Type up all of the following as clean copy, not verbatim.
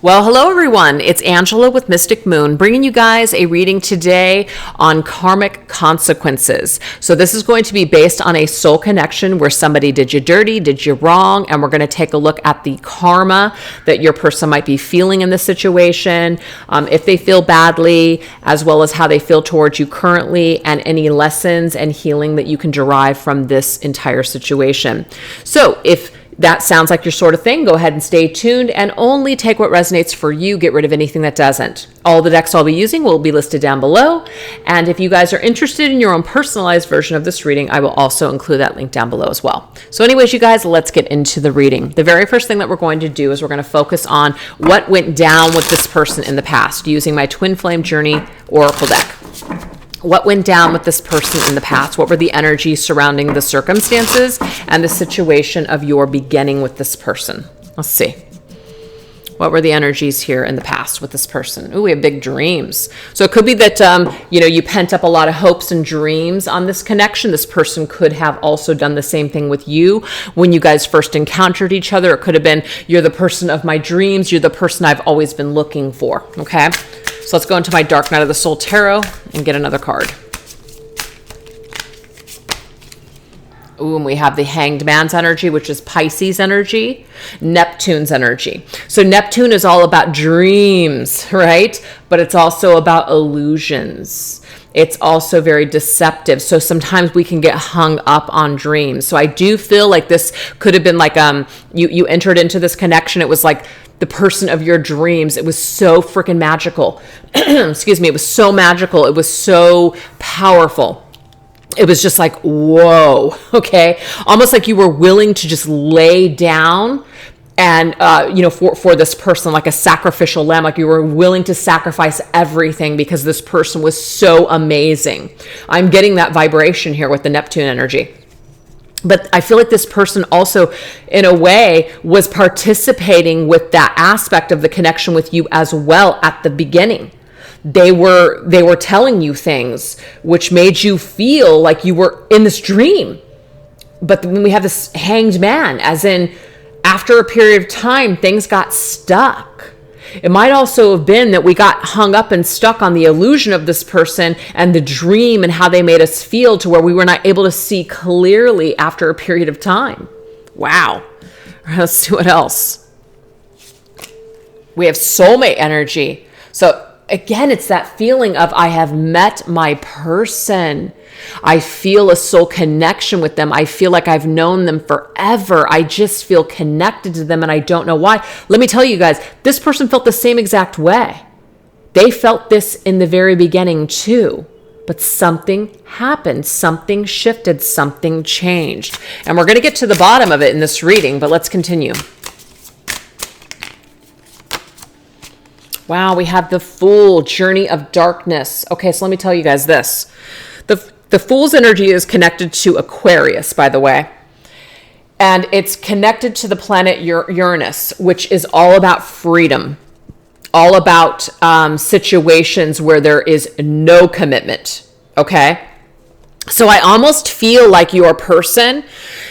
Well, hello everyone. It's Angela with Mystic Moon, bringing you guys a reading today on karmic consequences. So this is going to be based on a soul connection where somebody did you dirty, did you wrong, and we're going to take a look at the karma that your person might be feeling in this situation, if they feel badly, as well as how they feel towards you currently, and any lessons and healing that you can derive from this entire situation. So if that sounds like your sort of thing, go ahead and stay tuned and only take what resonates for you. Get rid of anything that doesn't. All the decks I'll be using will be listed down below. And if you guys are interested in your own personalized version of this reading, I will also include that link down below as well. So anyways, you guys, let's get into the reading. The very first thing that we're going to do is we're going to focus on what went down with this person in the past using my Twin Flame Journey Oracle deck. What went down with this person in the past? What were the energies surrounding the circumstances and the situation of your beginning with this person? Let's see. What were the energies here in the past with this person? Ooh, we have big dreams. So it could be that, you pent up a lot of hopes and dreams on this connection. This person could have also done the same thing with you when you guys first encountered each other. It could have been, you're the person of my dreams. You're the person I've always been looking for. Okay. So let's go into my Dark Night of the Soul Tarot and get another card. Ooh, and we have the Hanged Man's energy, which is Pisces energy, Neptune's energy. So Neptune is all about dreams, right? But it's also about illusions. It's also very deceptive. So sometimes we can get hung up on dreams. So I do feel like this could have been like you entered into this connection. It was like the person of your dreams. It was so freaking magical. Excuse me. It was so magical. It was so powerful. It was just like, whoa, okay? Almost like you were willing to just lay down and, for this person, like a sacrificial lamb, like you were willing to sacrifice everything because this person was so amazing. I'm getting that vibration here with the Neptune energy. But I feel like this person also, in a way, was participating with that aspect of the connection with you as well at the beginning. They were telling you things which made you feel like you were in this dream. But when we have this hanged man, as in after a period of time, things got stuck. It might also have been that we got hung up and stuck on the illusion of this person and the dream and how they made us feel to where we were not able to see clearly after a period of time. Wow. Let's see what else. We have soulmate energy. So again, it's that feeling of I have met my person. I feel a soul connection with them. I feel like I've known them forever. I just feel connected to them and I don't know why. Let me tell you guys, this person felt the same exact way. They felt this in the very beginning too. But something happened, something shifted, something changed. And we're going to get to the bottom of it in this reading, but let's continue. Wow, we have the Fool, Journey of Darkness. Okay, so let me tell you guys this. The Fool's energy is connected to Aquarius, by the way. And it's connected to the planet Uranus, which is all about freedom. All about situations where there is no commitment. Okay? So I almost feel like your person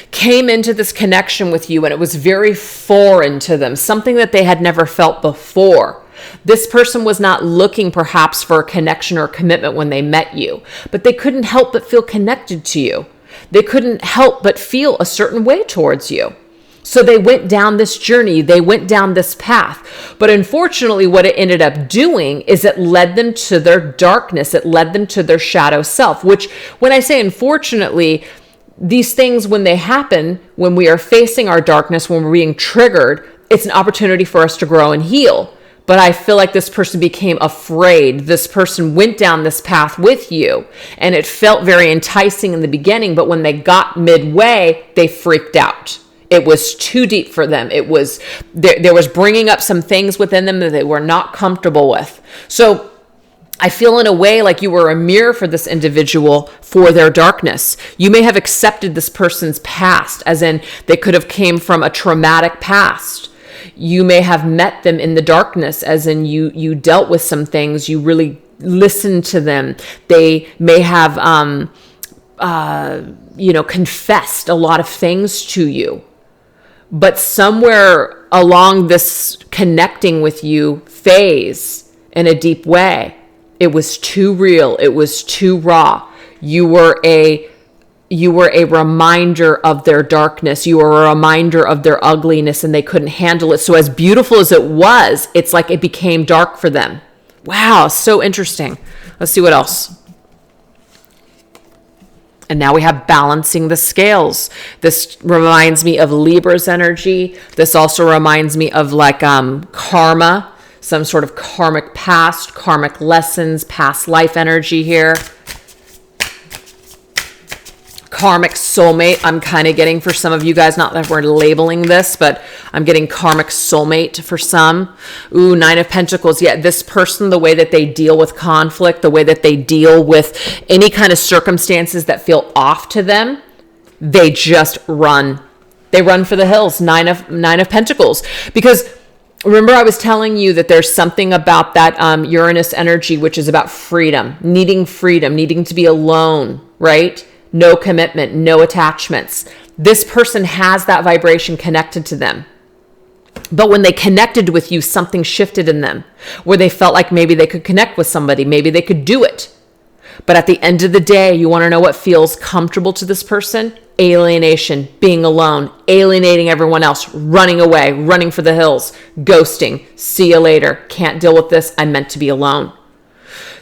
came into this connection with you and it was very foreign to them. Something that they had never felt before. This person was not looking perhaps for a connection or a commitment when they met you, but they couldn't help but feel connected to you. They couldn't help but feel a certain way towards you. So they went down this journey. They went down this path. But unfortunately, what it ended up doing is it led them to their darkness. It led them to their shadow self, which when I say unfortunately, these things, when they happen, when we are facing our darkness, when we're being triggered, it's an opportunity for us to grow and heal. But I feel like this person became afraid. This person went down this path with you and it felt very enticing in the beginning, but when they got midway, they freaked out. It was too deep for them. It was, there was bringing up some things within them that they were not comfortable with. So I feel in a way like you were a mirror for this individual for their darkness. You may have accepted this person's past, as in they could have came from a traumatic past. You may have met them in the darkness, as in you dealt with some things. You really listened to them. They may have, confessed a lot of things to you. But somewhere along this connecting with you phase in a deep way, it was too real. It was too raw. You were a reminder of their darkness. You were a reminder of their ugliness, and they couldn't handle it. So as beautiful as it was, it's like it became dark for them. Wow, so interesting. Let's see what else. And now we have balancing the scales. This reminds me of Libra's energy. This also reminds me of like karma, some sort of karmic past, karmic lessons, past life energy here. Karmic soulmate, I'm kind of getting for some of you guys, not that we're labeling this, but I'm getting karmic soulmate for some. Ooh, Nine of Pentacles. Yeah, this person, the way that they deal with conflict, the way that they deal with any kind of circumstances that feel off to them, they just run. They run for the hills. Nine of Pentacles. Because remember, I was telling you that there's something about that Uranus energy, which is about freedom, needing to be alone, right? No commitment, no attachments. This person has that vibration connected to them. But when they connected with you, something shifted in them where they felt like maybe they could connect with somebody. Maybe they could do it. But at the end of the day, you want to know what feels comfortable to this person? Alienation, being alone, alienating everyone else, running away, running for the hills, ghosting, see you later, can't deal with this, I'm meant to be alone.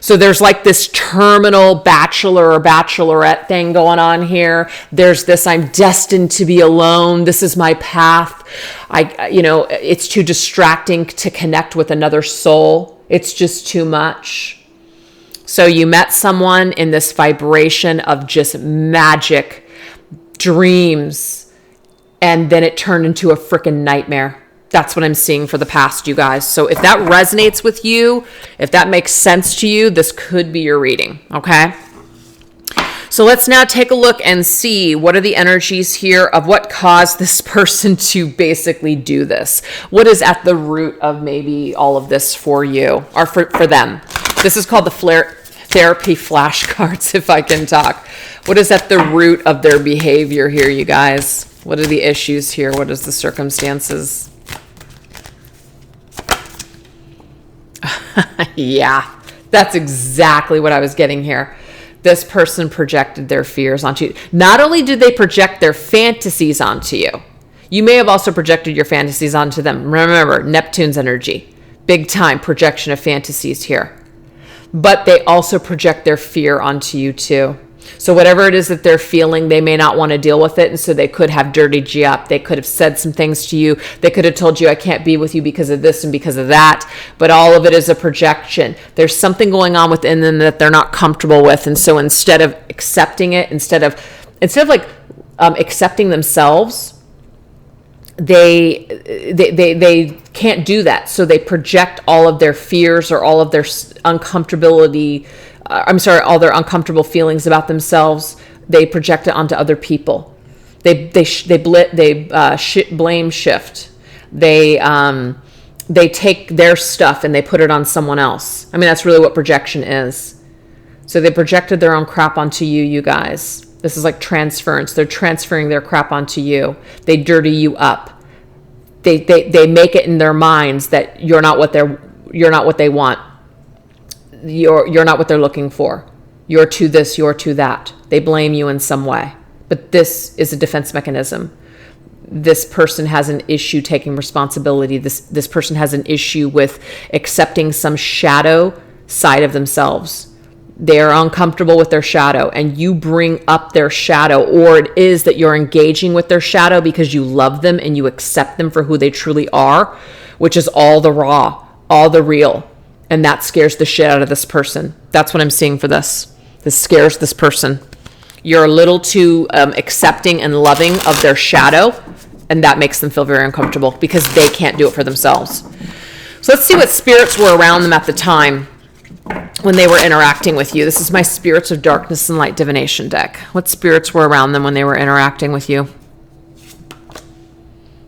So there's like this terminal bachelor or bachelorette thing going on here. There's this, I'm destined to be alone. This is my path. It's too distracting to connect with another soul. It's just too much. So you met someone in this vibration of just magic, dreams, and then it turned into a freaking nightmare. That's what I'm seeing for the past, you guys. So if that resonates with you, if that makes sense to you, this could be your reading, okay? So let's now take a look and see what are the energies here of what caused this person to basically do this. What is at the root of maybe all of this for you or for them? This is called the therapy flashcards, if I can talk. What is at the root of their behavior here, you guys? What are the issues here? What is the circumstances? Yeah, that's exactly what I was getting here. This person projected their fears onto you. Not only did they project their fantasies onto you, you may have also projected your fantasies onto them. Remember, Neptune's energy, big time projection of fantasies here. But they also project their fear onto you too. So whatever it is that they're feeling, they may not want to deal with it. And so they could have dirtied you up. They could have said some things to you. They could have told you, I can't be with you because of this and because of that. But all of it is a projection. There's something going on within them that they're not comfortable with. And so instead of accepting it, instead of accepting themselves, they can't do that. So they project all of their fears or all of their uncomfortability, all their uncomfortable feelings about themselves. They project it onto other people. They blame shift. They take their stuff and they put it on someone else. I mean, that's really what projection is. So they projected their own crap onto you, you guys. This is like transference. They're transferring their crap onto you. They dirty you up. They make it in their minds that you're not what they want. You're not what they're looking for. You're to this, you're to that. They blame you in some way. But this is a defense mechanism. This person has an issue taking responsibility. This person has an issue with accepting some shadow side of themselves. They are uncomfortable with their shadow, and you bring up their shadow, or it is that you're engaging with their shadow because you love them and you accept them for who they truly are, which is all the raw, all the real. And that scares the shit out of this person. That's what I'm seeing for this. This scares this person. You're a little too accepting and loving of their shadow, and that makes them feel very uncomfortable because they can't do it for themselves. So let's see what spirits were around them at the time when they were interacting with you. This is my Spirits of Darkness and Light Divination deck. What spirits were around them when they were interacting with you?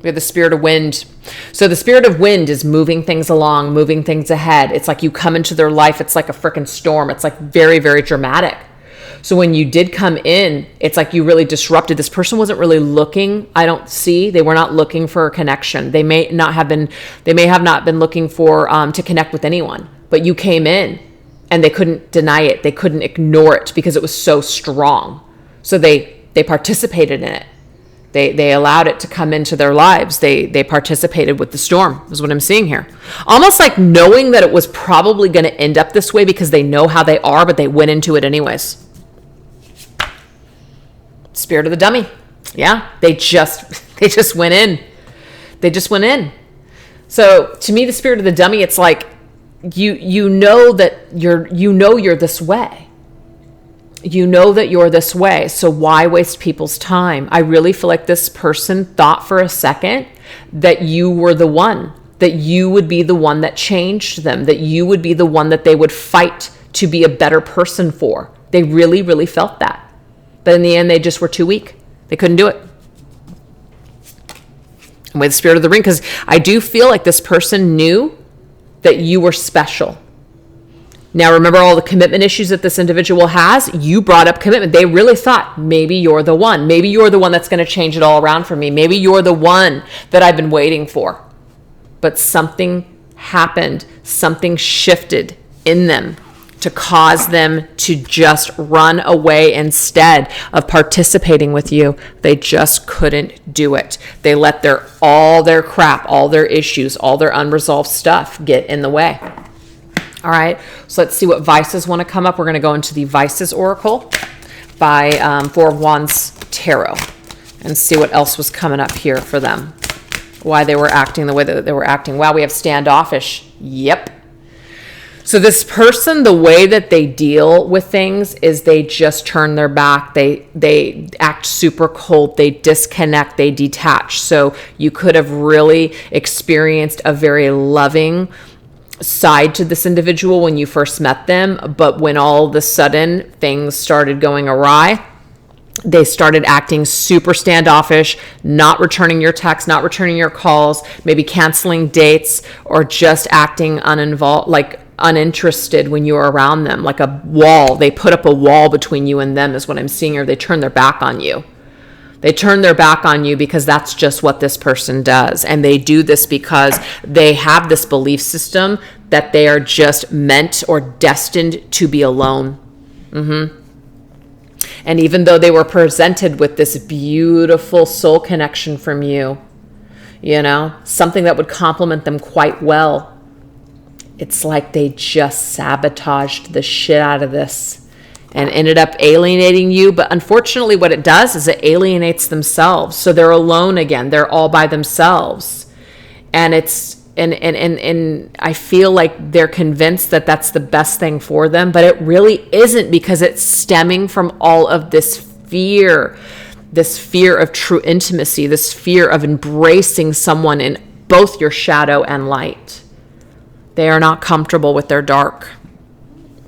We have the Spirit of Wind. So the Spirit of Wind is moving things along, moving things ahead. It's like you come into their life. It's like a freaking storm. It's like very, very dramatic. So when you did come in, it's like you really disrupted. This person wasn't really looking. They were not looking for a connection. They may have not been looking for to connect with anyone, but you came in and they couldn't deny it. They couldn't ignore it because it was so strong. So they participated in it. They allowed it to come into their lives. They participated with the storm, is what I'm seeing here. Almost like knowing that it was probably going to end up this way because they know how they are, but they went into it anyways. Spirit of the dummy. Yeah, they just went in. They just went in. So to me, the spirit of the dummy, it's like you know that you're this way. You know that you're this way, so why waste people's time? I really feel like this person thought for a second that you were the one, that you would be the one that changed them, that you would be the one that they would fight to be a better person for. They really, really felt that. But in the end, they just were too weak. They couldn't do it. And with the spirit of the ring, because I do feel like this person knew that you were special. Now, remember all the commitment issues that this individual has? You brought up commitment. They really thought, maybe you're the one. Maybe you're the one that's going to change it all around for me. Maybe you're the one that I've been waiting for. But something happened. Something shifted in them to cause them to just run away instead of participating with you. They just couldn't do it. They let all their crap, all their issues, all their unresolved stuff get in the way. All right, so let's see what vices want to come up. We're going to go into the Vices Oracle by Four of Wands Tarot and see what else was coming up here for them. Why they were acting the way that they were acting. Wow, we have standoffish. Yep. So this person, the way that they deal with things is they just turn their back. They act super cold. They disconnect. They detach. So you could have really experienced a very loving side to this individual when you first met them, but when all of a sudden things started going awry, they started acting super standoffish, not returning your texts, not returning your calls, maybe canceling dates, or just acting uninvolved, like uninterested when you were around them, like a wall. They put up a wall between you and them is what I'm seeing, or they turn their back on you. They turn their back on you because that's just what this person does. And they do this because they have this belief system that they are just meant or destined to be alone. And even though they were presented with this beautiful soul connection from you, something that would complement them quite well, it's like they just sabotaged the shit out of this and ended up alienating you. But unfortunately, what it does is it alienates themselves. So they're alone again. They're all by themselves. And and I feel like they're convinced that that's the best thing for them, but it really isn't, because it's stemming from all of this fear of true intimacy, this fear of embracing someone in both your shadow and light. They are not comfortable with their dark.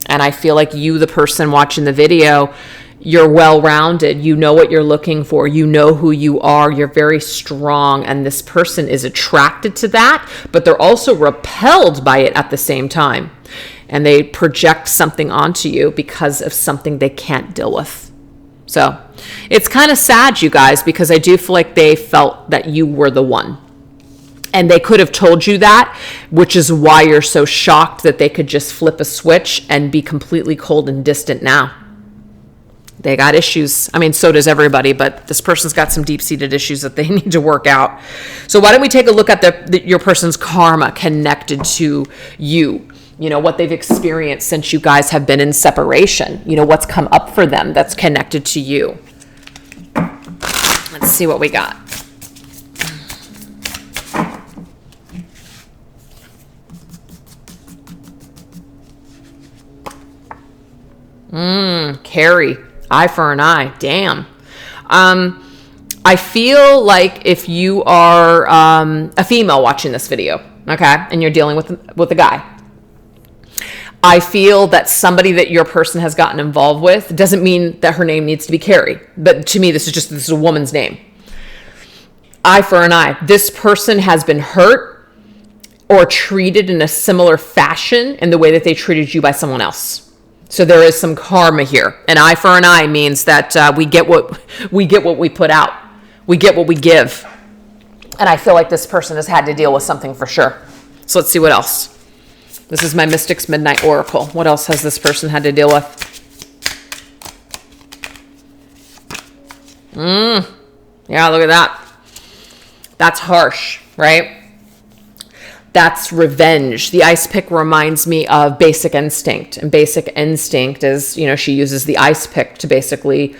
And I feel like you, the person watching the video, you're well-rounded. You know what you're looking for. You know who you are. You're very strong. And this person is attracted to that, but they're also repelled by it at the same time. And they project something onto you because of something they can't deal with. So it's kind of sad, you guys, because I do feel like they felt that you were the one. And they could have told you that, which is why you're so shocked that they could just flip a switch and be completely cold and distant now. They got issues. I mean, so does everybody, but this person's got some deep-seated issues that they need to work out. So why don't we take a look at your person's karma connected to you? What they've experienced since you guys have been in separation. What's come up for them that's connected to you. Let's see what we got. Carry. Eye for an eye. Damn. I feel like if you are a female watching this video, okay, and you're dealing with a guy, I feel that somebody that your person has gotten involved with, doesn't mean that her name needs to be Carrie, but to me, this is a woman's name. Eye for an eye. This person has been hurt or treated in a similar fashion in the way that they treated you by someone else. So there is some karma here. An eye for an eye means that we get what we put out. We get what we give. And I feel like this person has had to deal with something for sure. So let's see what else. This is my Mystics Midnight Oracle. What else has this person had to deal with? Yeah, look at that. That's harsh, right? That's revenge. The ice pick reminds me of Basic Instinct. And Basic Instinct is, she uses the ice pick to basically,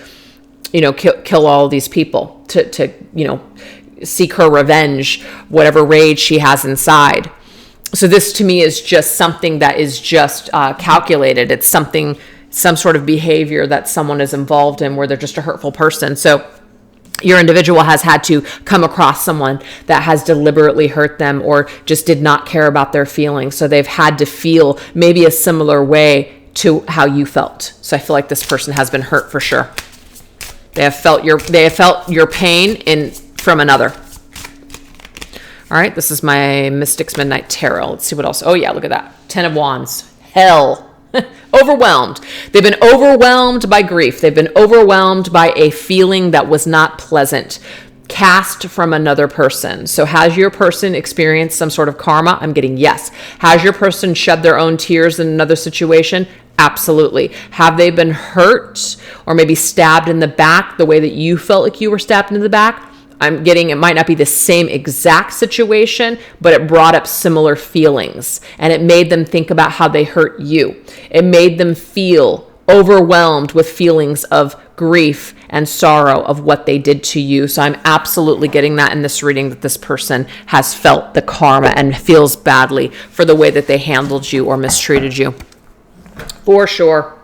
kill all these people, to seek her revenge, whatever rage she has inside. So this to me is just something that is just calculated. It's some sort of behavior that someone is involved in where they're just a hurtful person. So your individual has had to come across someone that has deliberately hurt them or just did not care about their feelings. So they've had to feel maybe a similar way to how you felt. So I feel like this person has been hurt for sure. They have felt your pain from another. All right, this is my Mystics Midnight Tarot. Let's see what else. Oh yeah, look at that. 10 of Wands. Hell. Overwhelmed. They've been overwhelmed by grief. They've been overwhelmed by a feeling that was not pleasant, cast from another person. So has your person experienced some sort of karma? I'm getting yes. Has your person shed their own tears in another situation? Absolutely. Have they been hurt or maybe stabbed in the back the way that you felt like you were stabbed in the back? I'm getting, it might not be the same exact situation, but it brought up similar feelings and it made them think about how they hurt you. It made them feel overwhelmed with feelings of grief and sorrow of what they did to you. So I'm absolutely getting that in this reading, that this person has felt the karma and feels badly for the way that they handled you or mistreated you. For sure.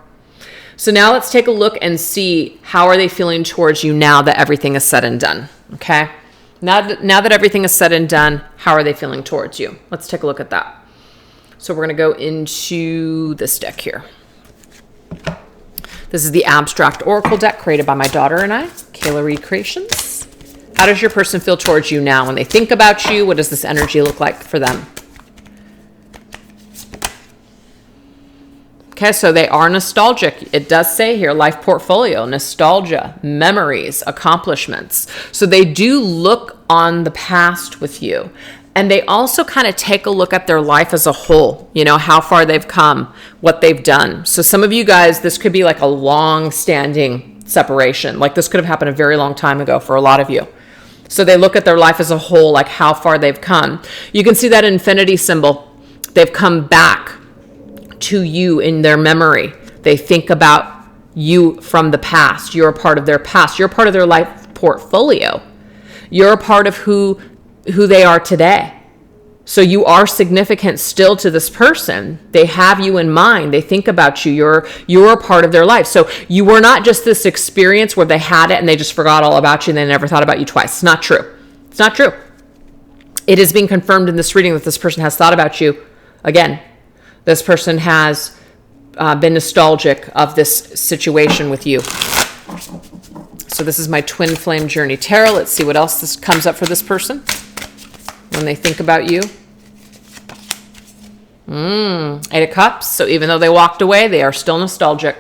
So now let's take a look and see how are they feeling towards you now that everything is said and done. Okay. Now that everything is said and done, how are they feeling towards you? Let's take a look at that. So we're going to go into this deck here. This is the Abstract Oracle deck created by my daughter and I, Kayla Reed Creations. How does your person feel towards you now? When they think about you, what does this energy look like for them? Okay, so they are nostalgic. It does say here, life portfolio, nostalgia, memories, accomplishments. So they do look on the past with you. And they also kind of take a look at their life as a whole, how far they've come, what they've done. So some of you guys, this could be like a long-standing separation. Like this could have happened a very long time ago for a lot of you. So they look at their life as a whole, like how far they've come. You can see that infinity symbol. They've come back to you in their memory. They think about you from the past. You're a part of their past. You're a part of their life portfolio. You're a part of who they are today. So you are significant still to this person. They have you in mind. They think about you. You're a part of their life. So you were not just this experience where they had it and they just forgot all about you and they never thought about you twice. It's not true. It's not true. It is being confirmed in this reading that this person has thought about you again. This person has been nostalgic of this situation with you. So this is my Twin Flame Journey Tarot. Let's see what else this comes up for this person when they think about you. 8 of Cups. So even though they walked away, they are still nostalgic.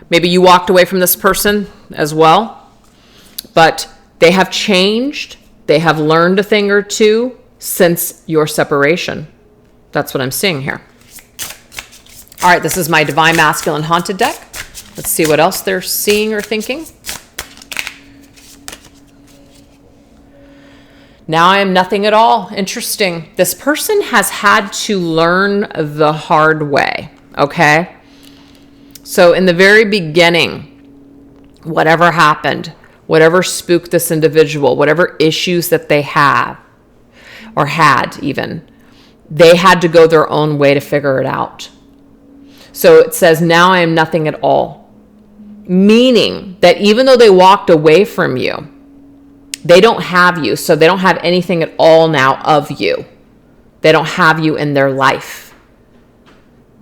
Maybe you walked away from this person as well, but they have changed. They have learned a thing or two since your separation. That's what I'm seeing here. All right, this is my Divine Masculine Haunted deck. Let's see what else they're seeing or thinking. Now I am nothing at all. Interesting. This person has had to learn the hard way, okay? So in the very beginning, whatever happened, whatever spooked this individual, whatever issues that they have or had even, they had to go their own way to figure it out. So it says, now I am nothing at all. Meaning that even though they walked away from you, they don't have you. So they don't have anything at all now of you. They don't have you in their life.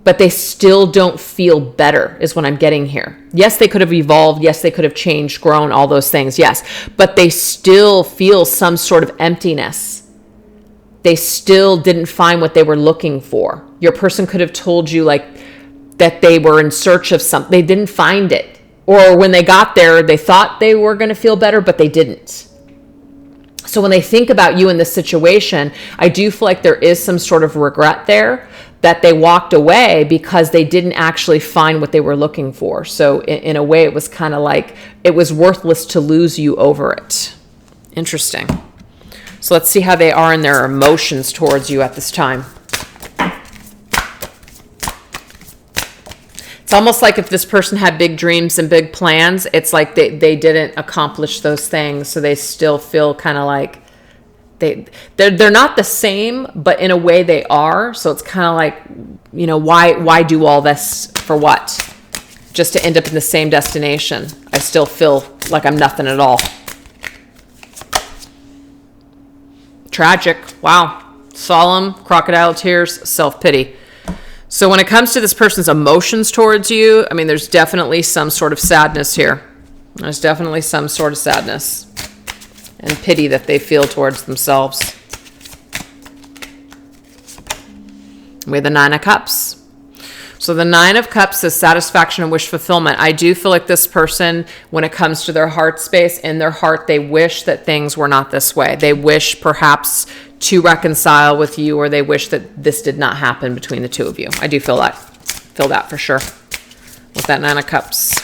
But they still don't feel better is what I'm getting here. Yes, they could have evolved. Yes, they could have changed, grown, all those things. Yes. But they still feel some sort of emptiness. They still didn't find what they were looking for. Your person could have told you like that they were in search of something. They didn't find it. Or when they got there, they thought they were going to feel better, but they didn't. So when they think about you in this situation, I do feel like there is some sort of regret there that they walked away because they didn't actually find what they were looking for. So in a way, it was kind of like it was worthless to lose you over it. Interesting. So let's see how they are in their emotions towards you at this time. It's almost like if this person had big dreams and big plans, it's like they didn't accomplish those things. So they still feel kind of like they're not the same, but in a way they are. So it's kind of like, you know, why do all this for what? Just to end up in the same destination. I still feel like I'm nothing at all. Tragic. Wow. Solemn, crocodile tears, self-pity. So when it comes to this person's emotions towards you, I mean, there's definitely some sort of sadness here. There's definitely some sort of sadness and pity that they feel towards themselves. We have the Nine of Cups. So the Nine of Cups is satisfaction and wish fulfillment. I do feel like this person, when it comes to their heart space, in their heart, they wish that things were not this way. They wish perhaps to reconcile with you, or they wish that this did not happen between the two of you. I do feel that. Feel that for sure. With that Nine of Cups.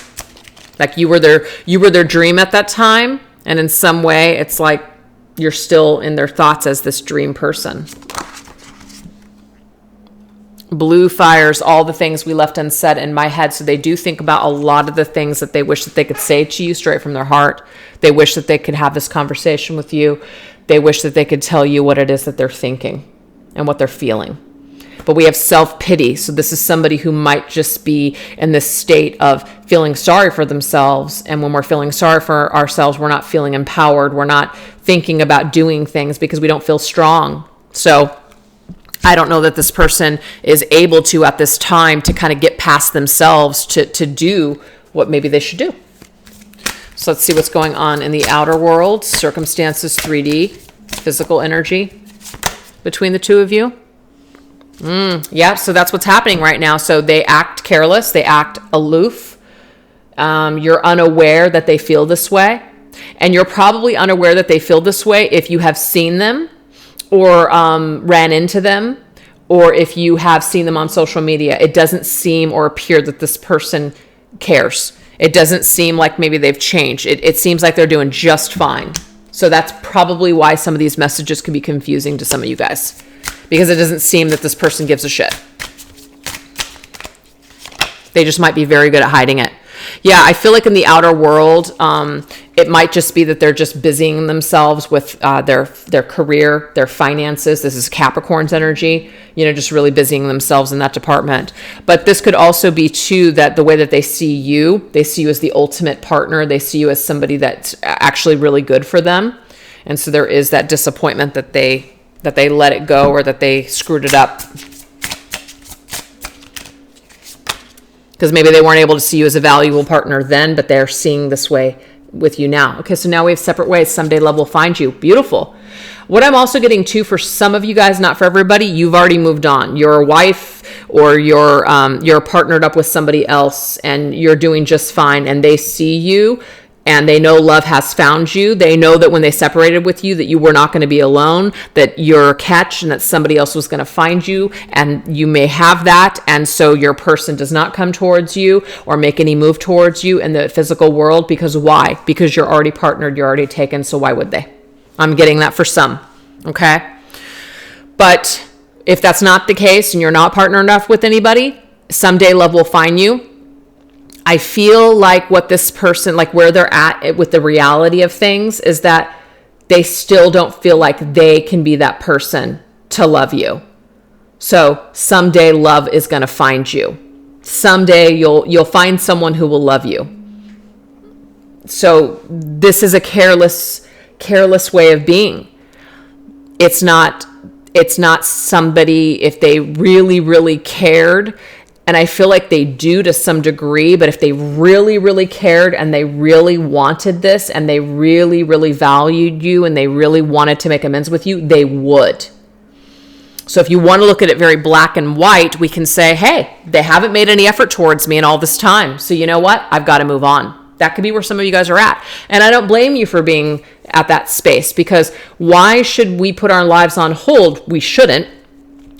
Like you were their dream at that time, and in some way it's like you're still in their thoughts as this dream person. Blue fires all the things we left unsaid in my head. So they do think about a lot of the things that they wish that they could say to you straight from their heart. They wish that they could have this conversation with you. They wish that they could tell you what it is that they're thinking and what they're feeling. But we have self-pity. So this is somebody who might just be in this state of feeling sorry for themselves. And when we're feeling sorry for ourselves, we're not feeling empowered. We're not thinking about doing things because we don't feel strong. So I don't know that this person is able to, at this time, to kind of get past themselves to do what maybe they should do. So let's see what's going on in the outer world. Circumstances, 3D, physical energy between the two of you. Yeah, so that's what's happening right now. So they act careless. They act aloof. You're unaware that they feel this way. And you're probably unaware that they feel this way if you have seen them or ran into them, or if you have seen them on social media. It doesn't seem or appear that this person cares. It doesn't seem like maybe they've changed. It seems like they're doing just fine. So that's probably why some of these messages can be confusing to some of you guys, because it doesn't seem that this person gives a shit. They just might be very good at hiding it. Yeah, I feel like in the outer world, it might just be that they're just busying themselves with their career, their finances. This is Capricorn's energy, just really busying themselves in that department. But this could also be too that the way that they see you as the ultimate partner. They see you as somebody that's actually really good for them. And so there is that disappointment that they let it go, or that they screwed it up. Because maybe they weren't able to see you as a valuable partner then, but they're seeing this way with you now. Okay, so now we have separate ways. Someday love will find you. Beautiful. What I'm also getting to for some of you guys, not for everybody, you've already moved on. You're a wife, or you're partnered up with somebody else, and you're doing just fine, and they see you, and they know love has found you. They know that when they separated with you, that you were not going to be alone, that you're a catch, and that somebody else was going to find you, and you may have that. And so your person does not come towards you or make any move towards you in the physical world. Because why? Because you're already partnered, you're already taken. So why would they? I'm getting that for some. Okay. But if that's not the case and you're not partnered enough with anybody, someday love will find you. I feel like what this person, like where they're at with the reality of things, is that they still don't feel like they can be that person to love you. So someday love is going to find you. Someday you'll find someone who will love you. So this is a careless way of being. It's not somebody, if they really, really cared. And I feel like they do to some degree, but if they really, really cared and they really wanted this and they really, really valued you and they really wanted to make amends with you, they would. So if you want to look at it very black and white, we can say, hey, they haven't made any effort towards me in all this time. So you know what? I've got to move on. That could be where some of you guys are at. And I don't blame you for being at that space, because why should we put our lives on hold? We shouldn't.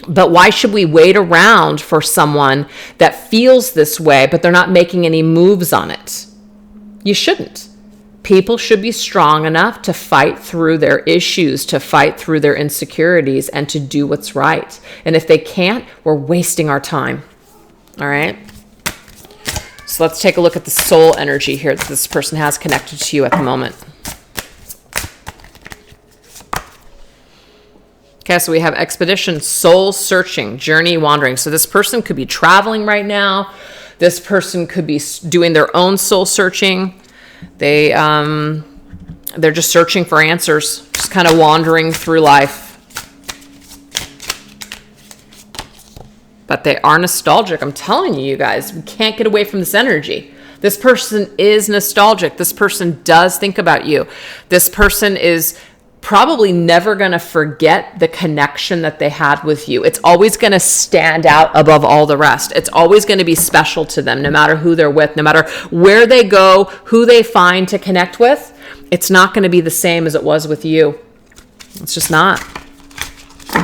But why should we wait around for someone that feels this way, but they're not making any moves on it? You shouldn't. People should be strong enough to fight through their issues, to fight through their insecurities, and to do what's right. And if they can't, we're wasting our time. All right? So let's take a look at the soul energy here that this person has connected to you at the moment. Okay, so we have expedition, soul searching, journey, wandering. So this person could be traveling right now. This person could be doing their own soul searching. They're just searching for answers, just kind of wandering through life. But they are nostalgic. I'm telling you, you guys, we can't get away from this energy. This person is nostalgic. This person does think about you. This person is probably never going to forget the connection that they had with you. It's always going to stand out above all the rest. It's always going to be special to them, no matter who they're with, no matter where they go, who they find to connect with. It's not going to be the same as it was with you. It's just not.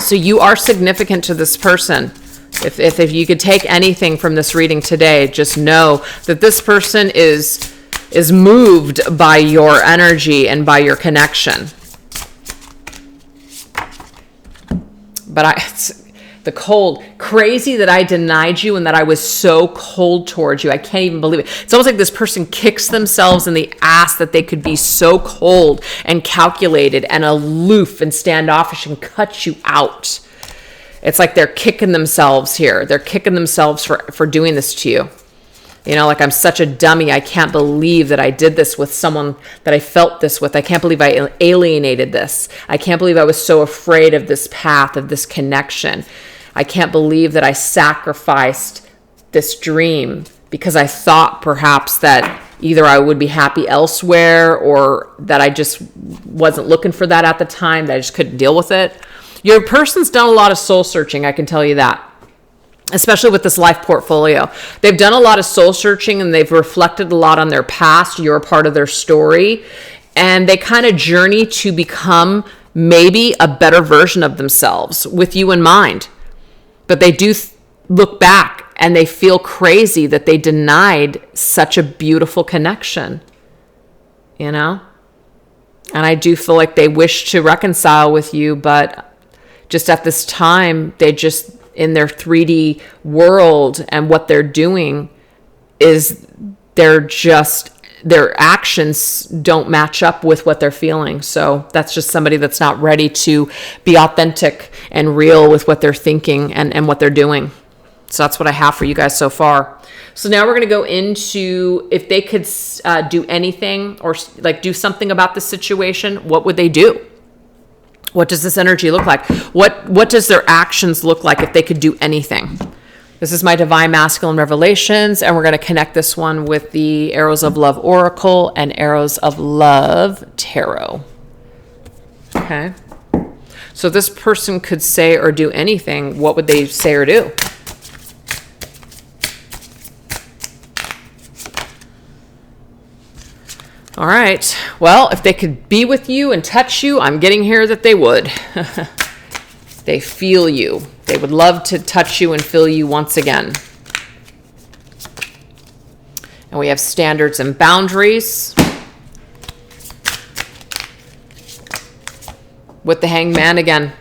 So you are significant to this person. If you could take anything from this reading today, just know that this person is moved by your energy and by your connection. But it's the cold, crazy that I denied you and that I was so cold towards you. I can't even believe it. It's almost like this person kicks themselves in the ass that they could be so cold and calculated and aloof and standoffish and cut you out. It's like they're kicking themselves here. They're kicking themselves for doing this to you. You know, like, I'm such a dummy. I can't believe that I did this with someone that I felt this with. I can't believe I alienated this. I can't believe I was so afraid of this path, of this connection. I can't believe that I sacrificed this dream because I thought perhaps that either I would be happy elsewhere, or that I just wasn't looking for that at the time, that I just couldn't deal with it. Your person's done a lot of soul searching, I can tell you that. Especially with this life portfolio. They've done a lot of soul searching and they've reflected a lot on their past. You're a part of their story. And they kind of journey to become maybe a better version of themselves with you in mind. But they do look back and they feel crazy that they denied such a beautiful connection. You know? And I do feel like they wish to reconcile with you, but just at this time, they just, in their 3D world, and what they're doing is their actions don't match up with what they're feeling. So that's just somebody that's not ready to be authentic and real with what they're thinking and what they're doing. So that's what I have for you guys so far. So now we're going to go into, if they could do anything or like do something about the situation, what would they do? What does this energy look like? What does their actions look like if they could do anything? This is my Divine Masculine Revelations, and we're going to connect this one with the Arrows of Love Oracle and Arrows of Love Tarot. Okay. So this person could say or do anything. What would they say or do? All right. Well, if they could be with you and touch you, I'm getting here that they would. They feel you. They would love to touch you and feel you once again. And we have standards and boundaries. With the Hanged Man again.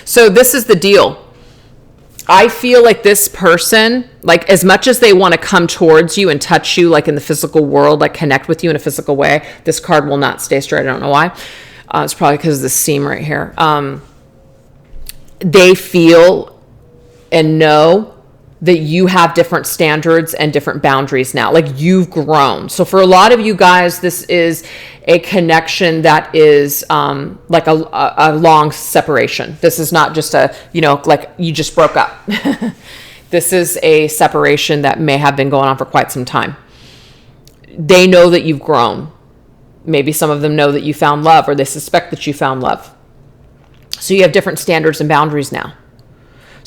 So this is the deal. I feel like this person, like, as much as they want to come towards you and touch you, like in the physical world, like connect with you in a physical way, this card will not stay straight. I don't know why. It's probably because of the seam right here. They feel and know that you have different standards and different boundaries now. Like, you've grown. So for a lot of you guys, this is a connection that is like a long separation. This is not just a, like you just broke up. This is a separation that may have been going on for quite some time. They know that you've grown. Maybe some of them know that you found love, or they suspect that you found love. So you have different standards and boundaries now.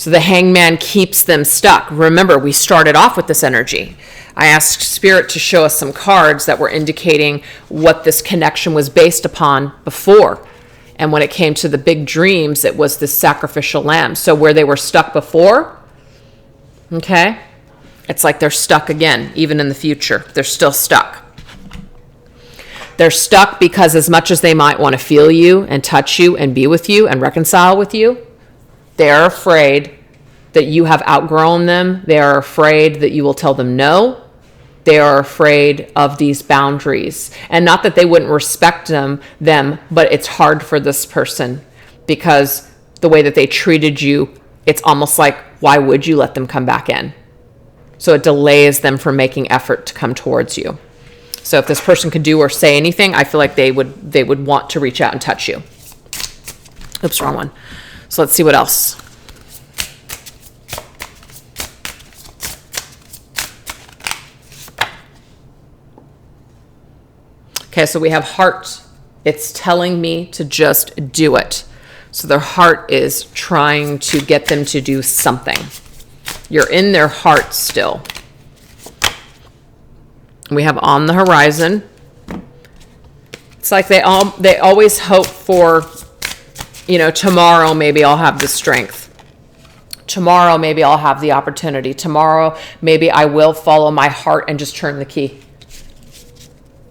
So the hangman keeps them stuck. Remember, we started off with this energy. I asked Spirit to show us some cards that were indicating what this connection was based upon before. And when it came to the big dreams, it was this sacrificial lamb. So where they were stuck before, okay, it's like they're stuck again, even in the future. They're still stuck. They're stuck because as much as they might want to feel you and touch you and be with you and reconcile with you, they're afraid that you have outgrown them. They are afraid that you will tell them no. They are afraid of these boundaries. And not that they wouldn't respect them, but it's hard for this person because the way that they treated you, it's almost like, why would you let them come back in? So it delays them from making effort to come towards you. So if this person could do or say anything, I feel like they would want to reach out and touch you. Oops, wrong one. So let's see what else. Okay, so we have heart. It's telling me to just do it. So their heart is trying to get them to do something. You're in their heart still. We have on the horizon. It's like they always hope for, tomorrow maybe I'll have the strength. Tomorrow maybe I'll have the opportunity. Tomorrow maybe I will follow my heart and just turn the key.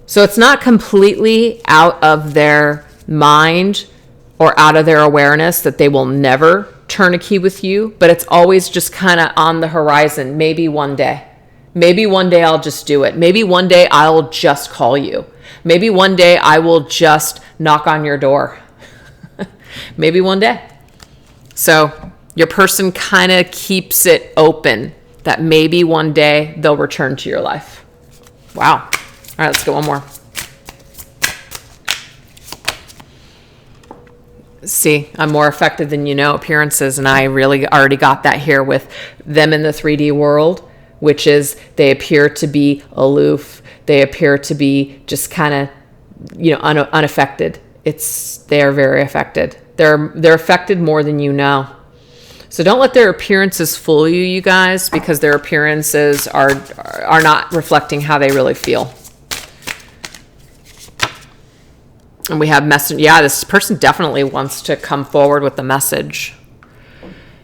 So it's not completely out of their mind or out of their awareness that they will never turn a key with you, but it's always just kind of on the horizon. Maybe one day. Maybe one day I'll just do it. Maybe one day I'll just call you. Maybe one day I will just knock on your door. Maybe one day. So your person kind of keeps it open that maybe one day they'll return to your life. Wow. All right, let's go one more. See, I'm more affected than appearances, and I really already got that here with them in the 3D world, which is they appear to be aloof. They appear to be just kind of, unaffected. They're very affected. They're affected more than you know. So don't let their appearances fool you, you guys, because their appearances are not reflecting how they really feel. And we have message. Yeah, this person definitely wants to come forward with the message.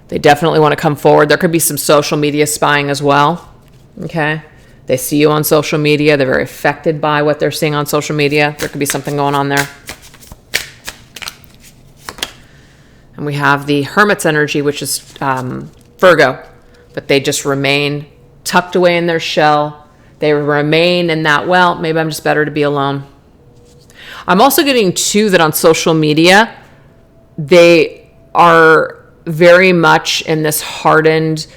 They definitely want to come forward. There could be some social media spying as well. Okay. They see you on social media. They're very affected by what they're seeing on social media. There could be something going on there. And we have the Hermit's energy, which is Virgo. But they just remain tucked away in their shell. They remain in that, maybe I'm just better to be alone. I'm also getting too that on social media, they are very much in this hardened,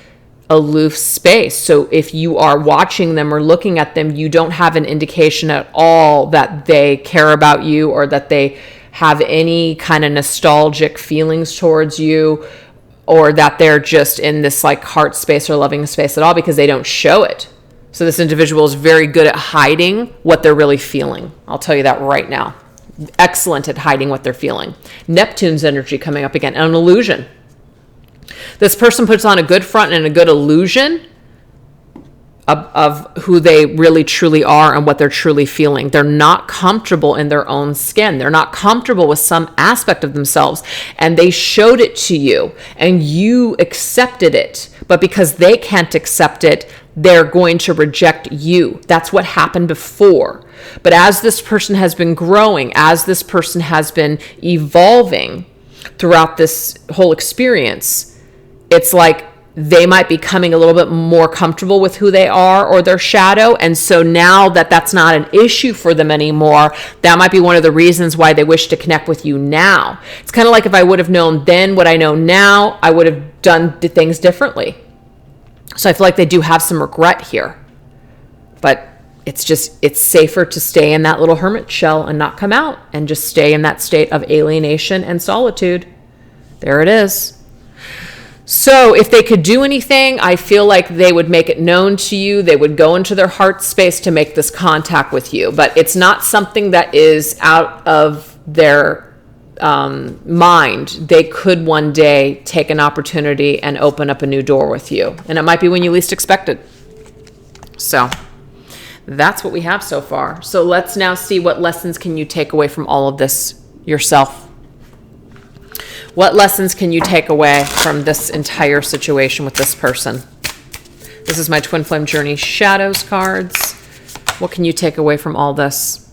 aloof space. So if you are watching them or looking at them, you don't have an indication at all that they care about you or that they have any kind of nostalgic feelings towards you or that they're just in this like heart space or loving space at all because they don't show it. So this individual is very good at hiding what they're really feeling. I'll tell you that right now. Excellent at hiding what they're feeling. Neptune's energy coming up again. An illusion. This person puts on a good front and a good illusion of who they really truly are and what they're truly feeling. They're not comfortable in their own skin. They're not comfortable with some aspect of themselves. And they showed it to you and you accepted it. But because they can't accept it, they're going to reject you. That's what happened before. But as this person has been growing, as this person has been evolving throughout this whole experience, it's like they might be becoming a little bit more comfortable with who they are or their shadow. And so now that that's not an issue for them anymore, that might be one of the reasons why they wish to connect with you now. It's kind of like if I would have known then what I know now, I would have done things differently. So I feel like they do have some regret here. But it's safer to stay in that little hermit shell and not come out and just stay in that state of alienation and solitude. There it is. So if they could do anything, I feel like they would make it known to you. They would go into their heart space to make this contact with you. But it's not something that is out of their mind, they could one day take an opportunity and open up a new door with you. And it might be when you least expect it. So that's what we have so far. So let's now see what lessons can you take away from all of this yourself. What lessons can you take away from this entire situation with this person? This is my Twin Flame Journey Shadows cards. What can you take away from all this?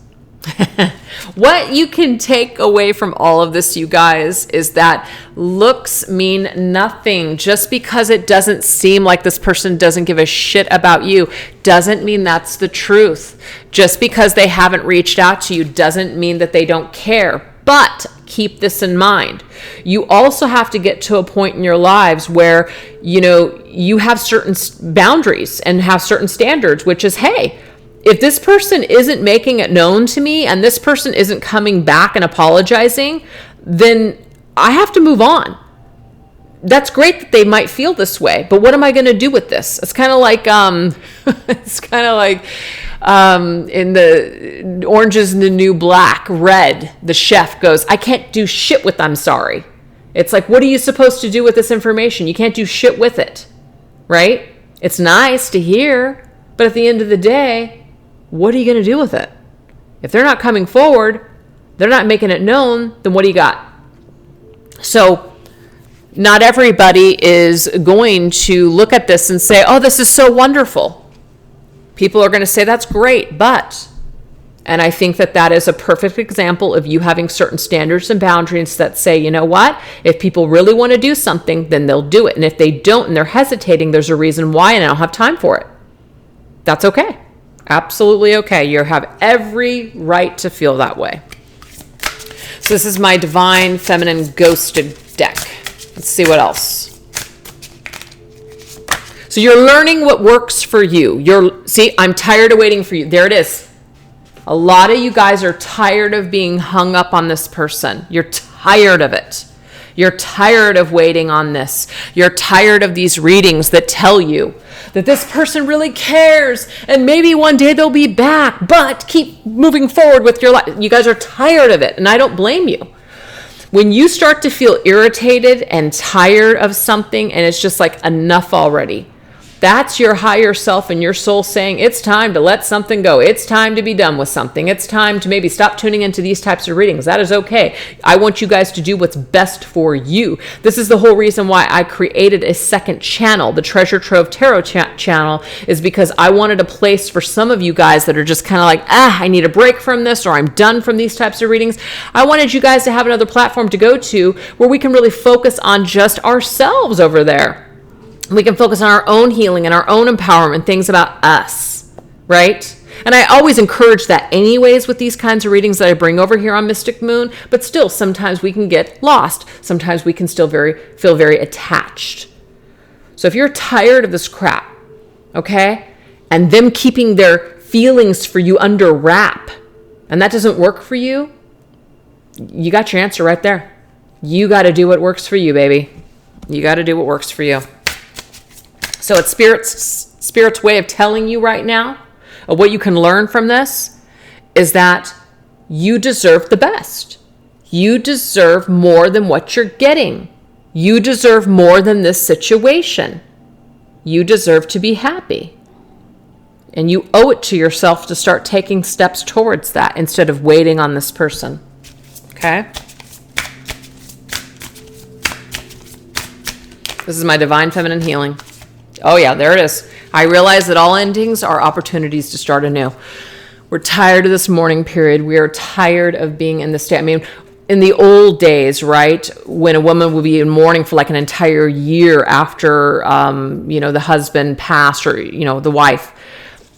What you can take away from all of this, you guys, is that looks mean nothing. Just because it doesn't seem like this person doesn't give a shit about you doesn't mean that's the truth. Just because they haven't reached out to you doesn't mean that they don't care. But keep this in mind. You also have to get to a point in your lives where, you have certain boundaries and have certain standards, which is, hey, if this person isn't making it known to me and this person isn't coming back and apologizing, then I have to move on. That's great that they might feel this way, but what am I going to do with this? It's kind of like, in the Orange is the New Black, Red, the chef goes, I can't do shit with I'm sorry. It's like, what are you supposed to do with this information? You can't do shit with it, right? It's nice to hear, but at the end of the day, what are you going to do with it? If they're not coming forward, they're not making it known, then what do you got? So not everybody is going to look at this and say, oh, this is so wonderful. People are going to say, that's great, but, and I think that is a perfect example of you having certain standards and boundaries that say, you know what, if people really want to do something, then they'll do it. And if they don't and they're hesitating, there's a reason why, and I don't have time for it. That's okay. Absolutely okay. You have every right to feel that way. So this is my Divine Feminine Ghosted deck. Let's see what else. So you're learning what works for you. See, I'm tired of waiting for you. There it is. A lot of you guys are tired of being hung up on this person. You're tired of it. You're tired of waiting on this. You're tired of these readings that tell you that this person really cares and maybe one day they'll be back, but keep moving forward with your life. You guys are tired of it, and I don't blame you. When you start to feel irritated and tired of something and it's just like enough already, that's your higher self and your soul saying it's time to let something go. It's time to be done with something. It's time to maybe stop tuning into these types of readings. That is okay. I want you guys to do what's best for you. This is the whole reason why I created a second channel. The Treasure Trove Tarot channel is because I wanted a place for some of you guys that are just kind of like, I need a break from this, or I'm done from these types of readings. I wanted you guys to have another platform to go to where we can really focus on just ourselves over there. We can focus on our own healing and our own empowerment, things about us, right? And I always encourage that anyways with these kinds of readings that I bring over here on Mystic Moon, but still sometimes we can get lost. Sometimes we can still feel very attached. So if you're tired of this crap, okay, and them keeping their feelings for you under wrap, and that doesn't work for you, you got your answer right there. You got to do what works for you, baby. You got to do what works for you. So it's Spirit's way of telling you right now, what you can learn from this is that you deserve the best. You deserve more than what you're getting. You deserve more than this situation. You deserve to be happy. And you owe it to yourself to start taking steps towards that instead of waiting on this person. Okay? This is my Divine Feminine Healing. Oh yeah, there it is. I realize that all endings are opportunities to start anew. We're tired of this mourning period. We are tired of being in this state. I mean, in the old days, right, when a woman would be in mourning for like an entire year after, the husband passed, or, the wife,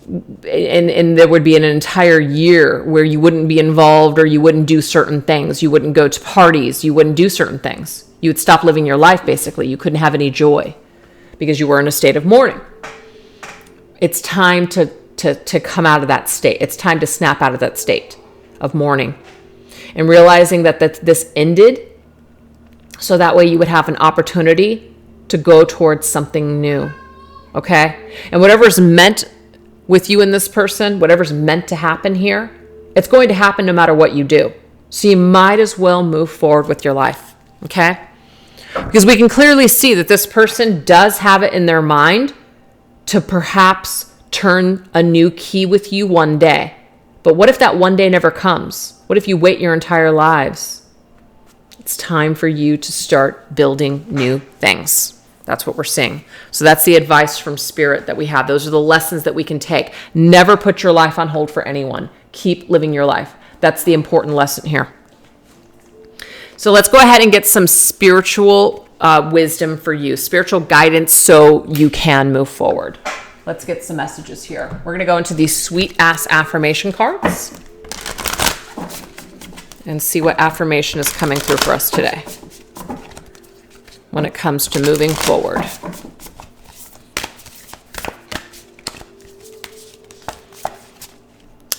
and there would be an entire year where you wouldn't be involved, or you wouldn't do certain things. You wouldn't go to parties. You wouldn't do certain things. You would stop living your life, basically. You couldn't have any joy because you were in a state of mourning. It's time to come out of that state. It's time to snap out of that state of mourning and realizing that this ended, so that way you would have an opportunity to go towards something new, okay? And whatever's meant with you and this person, whatever's meant to happen here, it's going to happen no matter what you do. So you might as well move forward with your life, okay? Because we can clearly see that this person does have it in their mind to perhaps turn a new key with you one day. But what if that one day never comes? What if you wait your entire lives? It's time for you to start building new things. That's what we're seeing. So that's the advice from Spirit that we have. Those are the lessons that we can take. Never put your life on hold for anyone. Keep living your life. That's the important lesson here. So let's go ahead and get some spiritual wisdom for you, spiritual guidance so you can move forward. Let's get some messages here. We're going to go into these sweet ass affirmation cards and see what affirmation is coming through for us today when it comes to moving forward.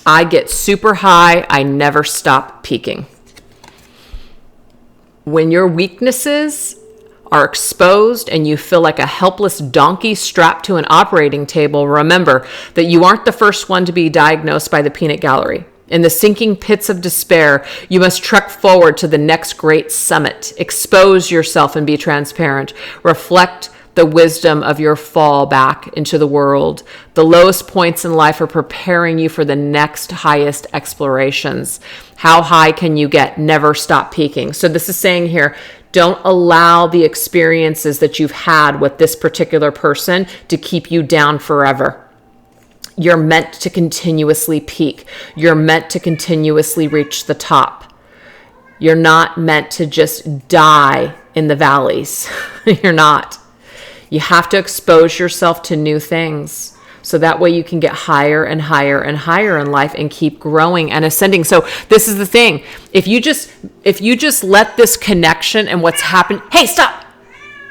I get super high. I never stop peaking. When your weaknesses are exposed and you feel like a helpless donkey strapped to an operating table, remember that you aren't the first one to be diagnosed by the peanut gallery. In the sinking pits of despair, you must trek forward to the next great summit. Expose yourself and be transparent. Reflect the wisdom of your fall back into the world. The lowest points in life are preparing you for the next highest explorations. How high can you get? Never stop peaking. So this is saying here, don't allow the experiences that you've had with this particular person to keep you down forever. You're meant to continuously peak. You're meant to continuously reach the top. You're not meant to just die in the valleys. You're not. You have to expose yourself to new things so that way you can get higher and higher and higher in life and keep growing and ascending. So this is the thing. If you just let this connection and what's happened, hey, stop.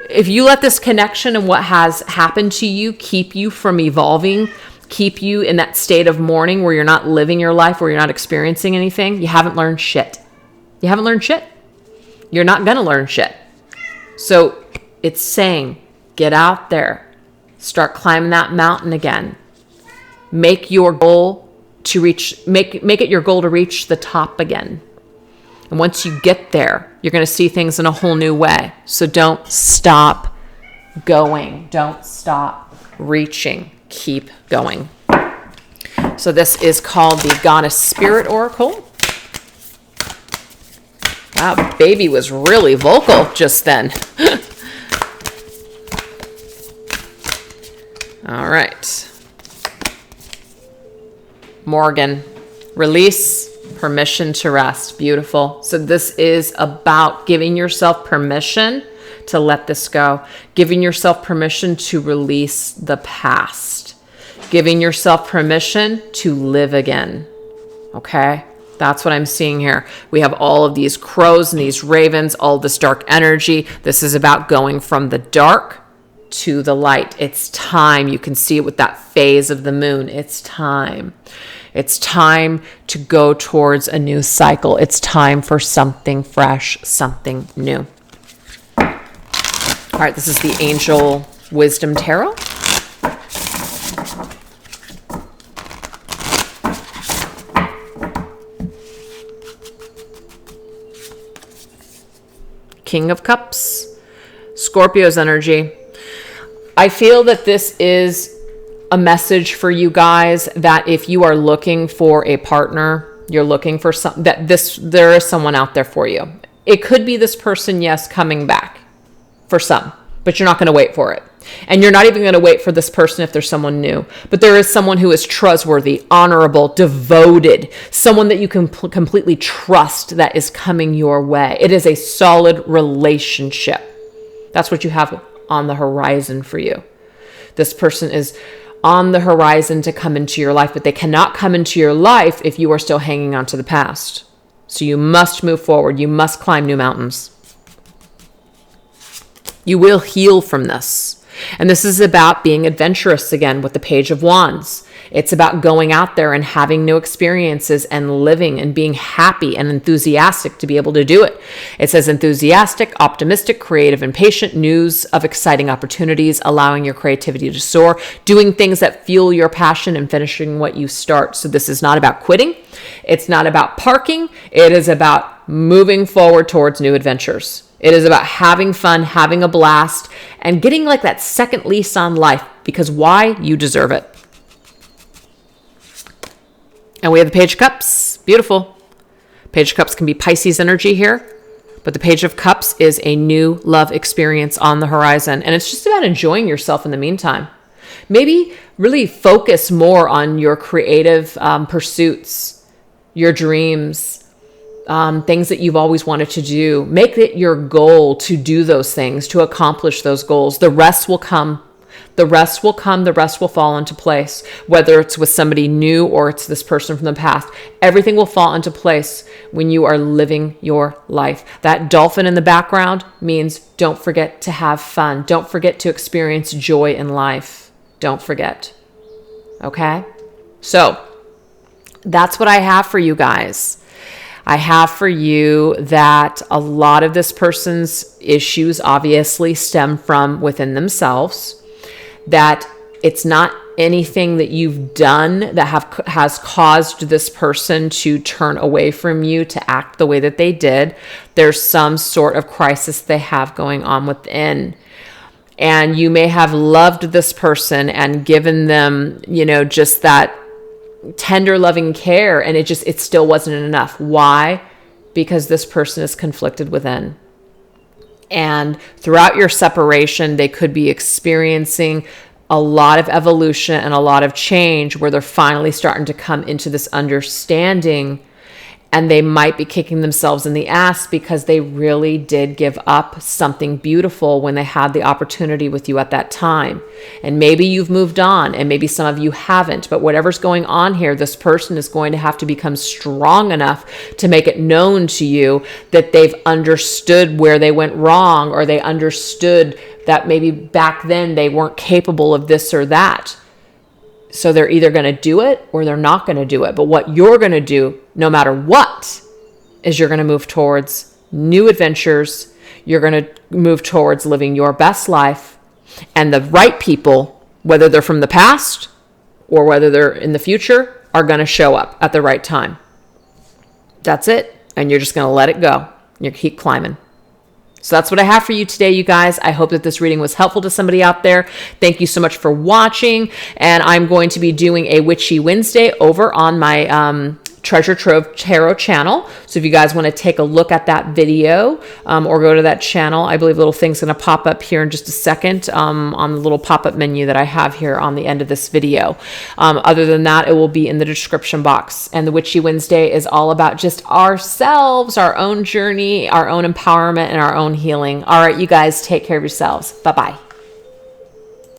If you let this connection and what has happened to you keep you from evolving, keep you in that state of mourning where you're not living your life, where you're not experiencing anything, you haven't learned shit. You haven't learned shit. You're not going to learn shit. So it's saying, get out there, start climbing that mountain again. Make your goal to reach, make it your goal to reach the top again. And once you get there, you're going to see things in a whole new way. So don't stop going. Don't stop reaching. Keep going. So this is called the Goddess Spirit Oracle. Wow, baby was really vocal just then. All right. Morgan, release, permission to rest. Beautiful. So this is about giving yourself permission to let this go. Giving yourself permission to release the past. Giving yourself permission to live again. Okay? That's what I'm seeing here. We have all of these crows and these ravens, all this dark energy. This is about going from the dark to the light. It's time. You can see it with that phase of the moon. It's time. It's time to go towards a new cycle. It's time for something fresh, something new. All right, this is the Angel Wisdom Tarot. King of Cups, Scorpio's energy. I feel that this is a message for you guys that if you are looking for a partner, you're looking for there is someone out there for you. It could be this person, yes, coming back for some, but you're not going to wait for it. And you're not even going to wait for this person if there's someone new. But there is someone who is trustworthy, honorable, devoted, someone that you can completely trust that is coming your way. It is a solid relationship. That's what you have on the horizon for you. This person is on the horizon to come into your life, but they cannot come into your life if you are still hanging on to the past. So you must move forward. You must climb new mountains. You will heal from this. And this is about being adventurous again with the Page of Wands. It's about going out there and having new experiences and living and being happy and enthusiastic to be able to do it. It says enthusiastic, optimistic, creative, and patient, news of exciting opportunities, allowing your creativity to soar, doing things that fuel your passion, and finishing what you start. So this is not about quitting. It's not about parking. It is about moving forward towards new adventures. It is about having fun, having a blast, and getting like that second lease on life, because why? You deserve it. And we have the Page of Cups. Beautiful. Page of Cups can be Pisces energy here, but the Page of Cups is a new love experience on the horizon. And it's just about enjoying yourself in the meantime. Maybe really focus more on your creative pursuits, your dreams, things that you've always wanted to do. Make it your goal to do those things, to accomplish those goals. The rest will come. The rest will come. The rest will fall into place. Whether it's with somebody new or it's this person from the past, everything will fall into place when you are living your life. That dolphin in the background means don't forget to have fun. Don't forget to experience joy in life. Don't forget. Okay? So that's what I have for you guys. I have for you that a lot of this person's issues obviously stem from within themselves. That it's not anything that you've done that has caused this person to turn away from you, to act the way that they did. There's some sort of crisis they have going on within. And you may have loved this person and given them, just that tender, loving care, and it still wasn't enough. Why? Because this person is conflicted within. And throughout your separation, they could be experiencing a lot of evolution and a lot of change where they're finally starting to come into this understanding, and they might be kicking themselves in the ass because they really did give up something beautiful when they had the opportunity with you at that time. And maybe you've moved on, and maybe some of you haven't, but whatever's going on here, this person is going to have to become strong enough to make it known to you that they've understood where they went wrong, or they understood that maybe back then they weren't capable of this or that. So they're either going to do it or they're not going to do it. But what you're going to do, no matter what, is you're going to move towards new adventures. You're going to move towards living your best life. And the right people, whether they're from the past or whether they're in the future, are going to show up at the right time. That's it. And you're just going to let it go. You keep climbing. So that's what I have for you today, you guys. I hope that this reading was helpful to somebody out there. Thank you so much for watching. And I'm going to be doing a Witchy Wednesday over on my Treasure Trove Tarot channel. So if you guys want to take a look at that video or go to that channel, I believe a little thing's going to pop up here in just a second on the little pop-up menu that I have here on the end of this video. Other than that, it will be in the description box. And the Witchy Wednesday is all about just ourselves, our own journey, our own empowerment, and our own healing. All right, you guys, take care of yourselves. Bye-bye.